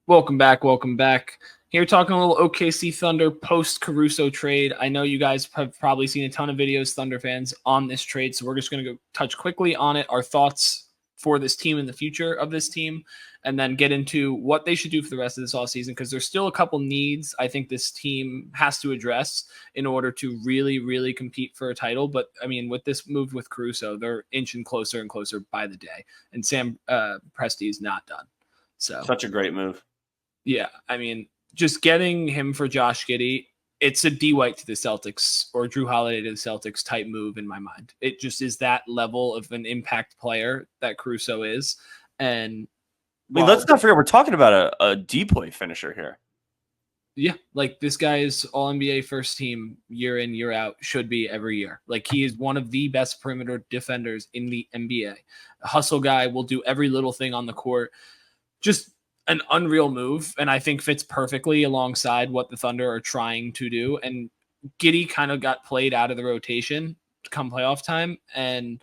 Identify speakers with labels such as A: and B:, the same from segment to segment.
A: Welcome back. Welcome back. Here talking a little OKC Thunder post Caruso trade. I know you guys have probably seen a ton of videos, Thunder fans, on this trade. So we're just going to go touch quickly on it, our thoughts for this team and the future of this team, and then get into what they should do for the rest of this offseason because there's still a couple needs I think this team has to address in order to really, really compete for a title. But I mean, with this move with Caruso, they're inching closer and closer by the day. And Sam Presti is not done. So
B: such a great move.
A: Yeah, I mean, just getting him for Josh Giddey, it's a D White to the Celtics or Drew Holiday to the Celtics type move in my mind. It just is that level of an impact player that Caruso is. And
B: let's not forget we're talking about a D-play finisher here.
A: Yeah, like this guy is all NBA first team year in, year out, should be every year. Like he is one of the best perimeter defenders in the NBA. A hustle guy, will do every little thing on the court. Just an unreal move, and I think fits perfectly alongside what the Thunder are trying to do. And Giddey kind of got played out of the rotation come playoff time, and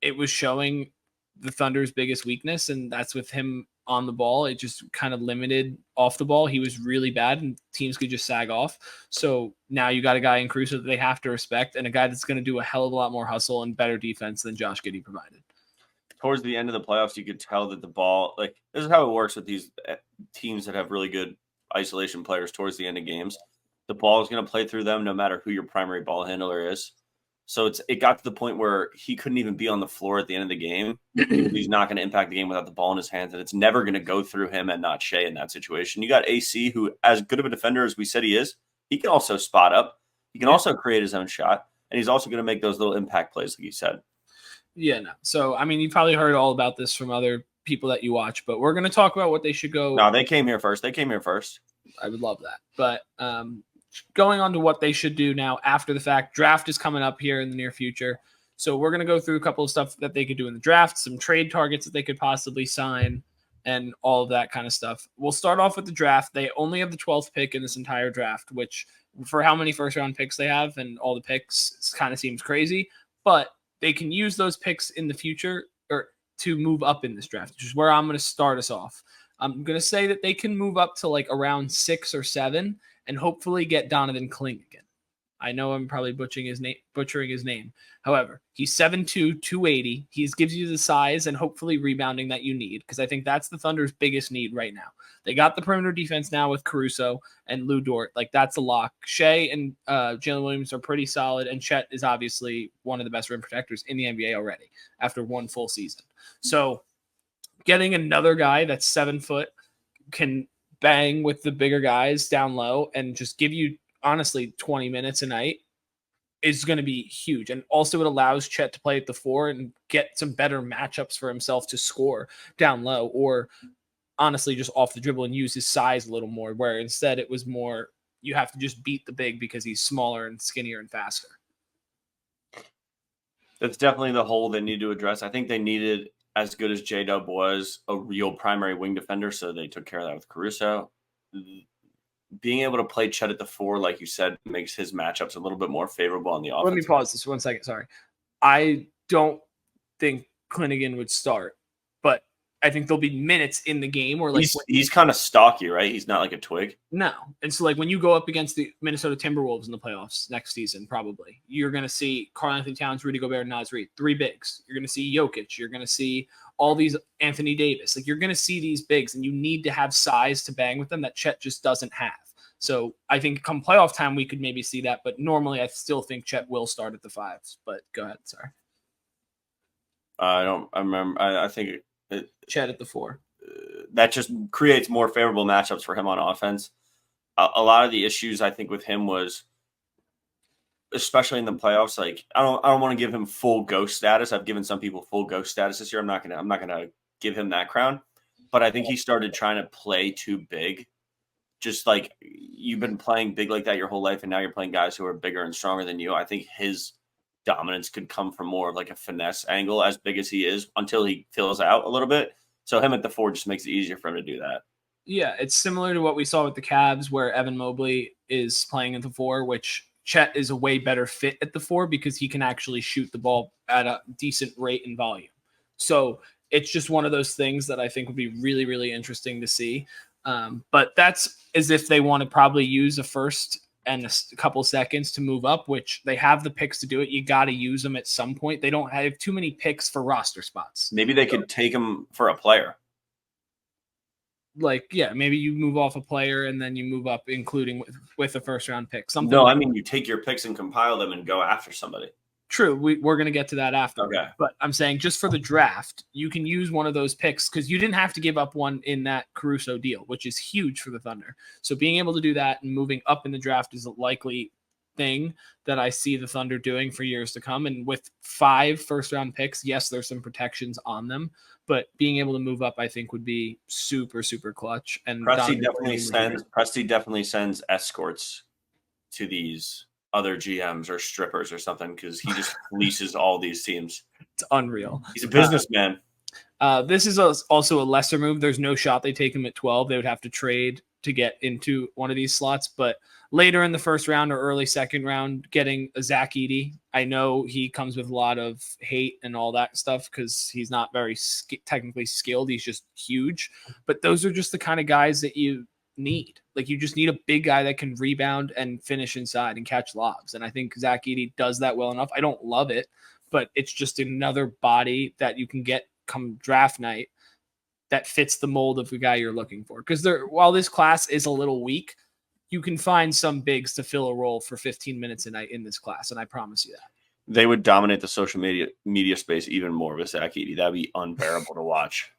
A: it was showing the Thunder's biggest weakness, and that's with him on the ball. It just kind of limited off the ball. He was really bad, and teams could just sag off. So now you got a guy in Caruso that they have to respect, and a guy that's going to do a hell of a lot more hustle and better defense than Josh Giddey provided.
B: Towards the end of the playoffs, you could tell that the ball, like this is how it works with these teams that have really good isolation players towards the end of games. The ball is going to play through them no matter who your primary ball handler is. So it got to the point where he couldn't even be on the floor at the end of the game. He's not going to impact the game without the ball in his hands, and it's never going to go through him and not Shea in that situation. You got AC, who, as good of a defender as we said he is, he can also spot up. He can also create his own shot, and he's also going to make those little impact plays, like you said.
A: Yeah, no. So, I mean, you probably heard all about this from other people that you watch, but we're going to talk about what they should go.
B: No, they came here first.
A: I would love that. But going on to what they should do now after the fact, draft is coming up here in the near future. So we're going to go through a couple of stuff that they could do in the draft, some trade targets that they could possibly sign, and all of that kind of stuff. We'll start off with the draft. They only have the 12th pick in this entire draft, which for how many first-round picks they have and all the picks, kind of seems crazy. But they can use those picks in the future or to move up in this draft, which is where I'm going to start us off. I'm going to say that they can move up to like around 6 or 7 and hopefully get Donovan Kling again. I know I'm probably butchering his name. However, he's 7'2", 280. He gives you the size and hopefully rebounding that you need, because I think that's the Thunder's biggest need right now. They got the perimeter defense now with Caruso and Lou Dort. Like, that's a lock. Shea and Jalen Williams are pretty solid, and Chet is obviously one of the best rim protectors in the NBA already after one full season. So getting another guy that's 7 foot, can bang with the bigger guys down low and just give you, honestly, 20 minutes a night is going to be huge. And also it allows Chet to play at the 4 and get some better matchups for himself to score down low, or honestly just off the dribble and use his size a little more, where instead it was more you have to just beat the big because he's smaller and skinnier and faster.
B: That's definitely the hole they need to address. I think they needed, as good as J-Dub was, a real primary wing defender, so they took care of that with Caruso. Being able to play Chet at the 4, like you said, makes his matchups a little bit more favorable on the offense.
A: Let me pause this 1 second. Sorry. I don't think Clingan would start, but I think there'll be minutes in the game where, like,
B: he's kind of stocky, right? He's not like a twig.
A: No. And so, like, when you go up against the Minnesota Timberwolves in the playoffs next season, probably, you're going to see Karl-Anthony Towns, Rudy Gobert, and Naz Reid, 3 bigs. You're going to see Jokic. You're going to see all these Anthony Davis. Like, you're going to see these bigs, and you need to have size to bang with them that Chet just doesn't have. So I think come playoff time, we could maybe see that. But normally, I still think Chet will start at the 5s. But go ahead. Sorry.
B: I remember. I think
A: Chet at the 4.
B: That just creates more favorable matchups for him on offense. A lot of the issues I think with him was, especially in the playoffs, like I don't want to give him full ghost status. I've given some people full ghost status this year. I'm not gonna give him that crown. But I think he started trying to play too big. Just like you've been playing big like that your whole life, and now you're playing guys who are bigger and stronger than you. I think his dominance could come from more of like a finesse angle, as big as he is, until he fills out a little bit. So him at the 4 just makes it easier for him to do that.
A: Yeah, it's similar to what we saw with the Cavs, where Evan Mobley is playing at the 4, which Chet is a way better fit at the 4 because he can actually shoot the ball at a decent rate and volume. So it's just one of those things that I think would be really, really interesting to see. But that's as if they want to probably use a first and a couple seconds to move up, which they have the picks to do it. You got to use them at some point. They don't have too many picks for roster spots.
B: Maybe they could take him for a player.
A: Like, yeah, maybe you move off a player and then you move up, including with a first round pick. Something.
B: No, I mean, you take your picks and compile them and go after somebody.
A: True. We're going to get to that after.
B: Okay.
A: But I'm saying just for the draft, you can use one of those picks because you didn't have to give up one in that Caruso deal, which is huge for the Thunder. So being able to do that and moving up in the draft is a likely thing that I see the Thunder doing for years to come. And with 5 first-round picks, yes, there's some protections on them, but being able to move up, I think, would be super, super clutch. And
B: Presti definitely sends escorts to these other GMs or strippers or something because he just fleeces all these teams.
A: It's unreal.
B: He's a businessman.
A: This is also a lesser move. There's no shot they take him at 12. They would have to trade to get into one of these slots. But later in the first round or early second round, getting a Zach Edey, I know he comes with a lot of hate and all that stuff because he's not very technically skilled. He's just huge. But those are just the kind of guys that you need. Like, you just need a big guy that can rebound and finish inside and catch lobs. And I think Zach Edey does that well enough. I don't love it, but it's just another body that you can get come draft night that fits the mold of the guy you're looking for. Because while this class is a little weak, you can find some bigs to fill a role for 15 minutes a night in this class, and I promise you that.
B: They would dominate the social media space even more with Zach Edey. That'd be unbearable to watch.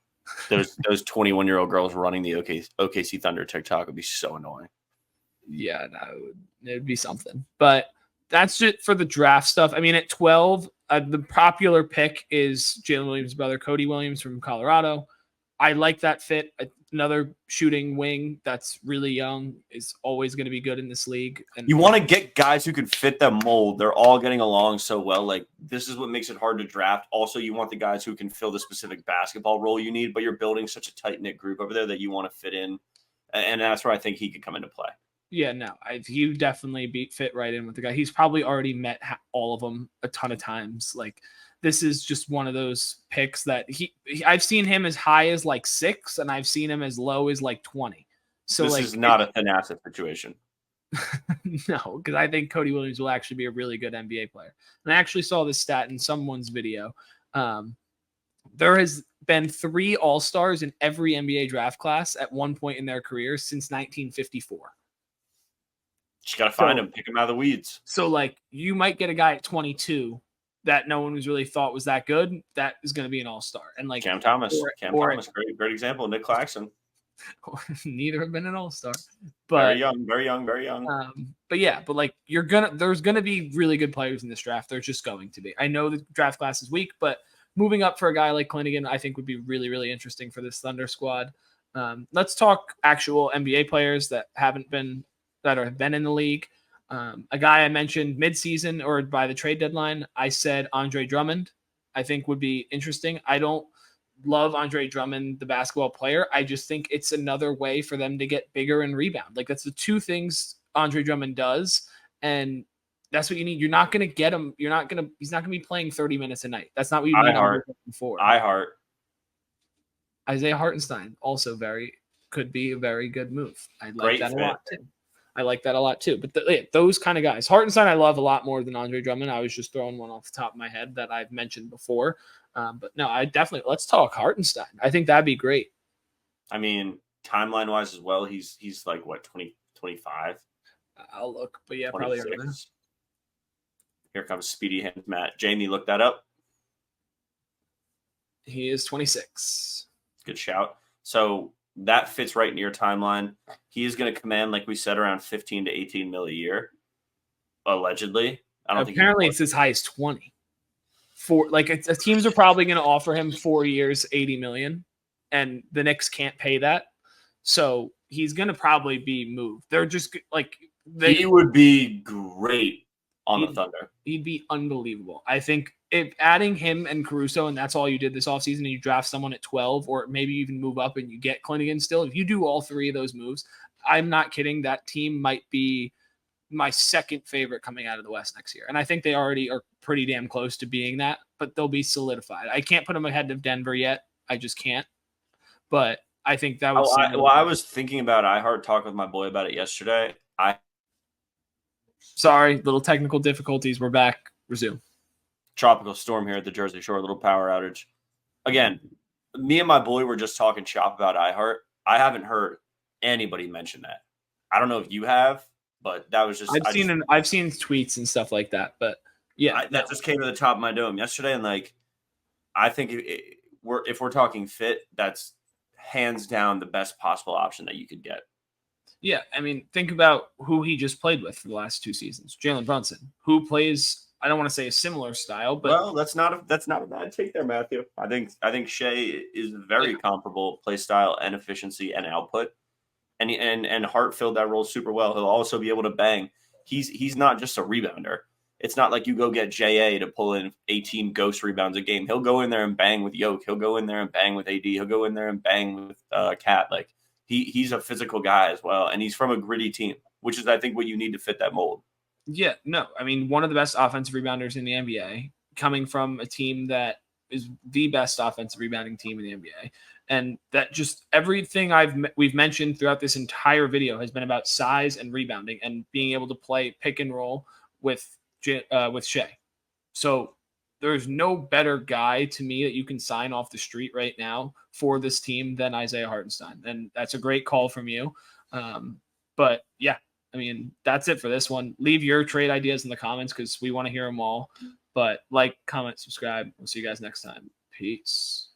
B: Those 21-year-old girls running the OKC Thunder TikTok would be so annoying.
A: Yeah, no, it'd be something. But that's it for the draft stuff. I mean, at 12, the popular pick is Jalen Williams' brother, Cody Williams from Colorado. I like that fit. Another shooting wing that's really young is always going to be good in this league. And
B: you want to get guys who can fit the mold. They're all getting along so well. Like, this is what makes it hard to draft. Also, you want the guys who can fill the specific basketball role you need, but you're building such a tight-knit group over there that you want to fit in. And that's where I think he could come into play.
A: Yeah, no, he definitely fit right in with the guy. He's probably already met all of them a ton of times. Like, this is just one of those picks that I've seen him as high as like 6, and I've seen him as low as like 20. So
B: this is not a thin asset situation.
A: No, because I think Cody Williams will actually be a really good NBA player. And I actually saw this stat in someone's video. There has been 3 All-Stars in every NBA draft class at one point in their career since 1954.
B: Just got to find him, pick him out of the weeds.
A: So, like, you might get a guy at 22 that no one was really thought was that good. That is going to be an all-star. And like
B: Cam Thomas, great example. Nick Claxton.
A: Neither have been an all-star. But
B: very young.
A: But yeah, but like there's gonna be really good players in this draft. There's just going to be. I know the draft class is weak, but moving up for a guy like Clinnigan, I think would be really, really interesting for this Thunder squad. Let's talk actual NBA players that have been in the league. A guy I mentioned midseason or by the trade deadline, I said Andre Drummond, I think would be interesting. I don't love Andre Drummond, the basketball player. I just think it's another way for them to get bigger and rebound. Like, that's the 2 things Andre Drummond does. And that's what you need. You're not going to get him. He's not going to be playing 30 minutes a night. That's not what you need for. Isaiah Hartenstein also could be a very good move. I like that a lot too. I like that a lot too. But those kind of guys, Hartenstein, I love a lot more than Andre Drummond. I was just throwing one off the top of my head that I've mentioned before. But no, let's talk Hartenstein. I think that'd be great.
B: I mean, timeline wise as well, he's like what, 20, 25?
A: I'll look, but yeah, 26. Probably early.
B: Here comes Speedy Hands Matt. Jamie, look that up.
A: He is 26.
B: Good shout. So that fits right in your timeline. He is going to command, like we said, around 15 to 18 mil a year, allegedly.
A: Apparently, it's as high as 20. Teams are probably going to offer him 4 years, 80 million, and the Knicks can't pay that. So he's going to probably be moved. They're just like
B: he would be great on the Thunder.
A: He'd be unbelievable. I think if adding him and Caruso, and that's all you did this offseason, and you draft someone at 12, or maybe even move up and you get Clinnigan still, if you do all 3 of those moves, I'm not kidding. That team might be my second favorite coming out of the West next year. And I think they already are pretty damn close to being that, but they'll be solidified. I can't put them ahead of Denver yet. I just can't. But I think that would.
B: I was thinking about iHeart, talk with my boy about it yesterday.
A: Sorry, little technical difficulties. We're back. Resume.
B: Tropical storm here at the Jersey Shore, little power outage. Again, me and my boy were just talking shop about iHeart. I haven't heard anybody mention that. I don't know if you have, but that was just
A: I've seen tweets and stuff like that, but yeah,
B: that just came to the top of my dome yesterday, and like I think if we're talking fit, that's hands down the best possible option that you could get.
A: Yeah, I mean, think about who he just played with for the last 2 seasons. Jalen Brunson, who plays, I don't want to say a similar style, but
B: well, that's not a bad take there, Matthew. I think Shea is very comparable play style and efficiency and output, and Hart filled that role super well. He'll also be able to bang. He's not just a rebounder. It's not like you go get JA to pull in 18 ghost rebounds a game. He'll go in there and bang with Yoke. He'll go in there and bang with AD. He'll go in there and bang with Cat. Like he's a physical guy as well, and he's from a gritty team, which is I think what you need to fit that mold.
A: Yeah, no, I mean, one of the best offensive rebounders in the NBA, coming from a team that is the best offensive rebounding team in the NBA. And that just everything we've mentioned throughout this entire video has been about size and rebounding and being able to play pick and roll with Shea. So there's no better guy to me that you can sign off the street right now for this team than Isaiah Hartenstein. And that's a great call from you. But yeah, I mean, that's it for this one. Leave your trade ideas in the comments because we want to hear them all. But like, comment, subscribe. We'll see you guys next time. Peace.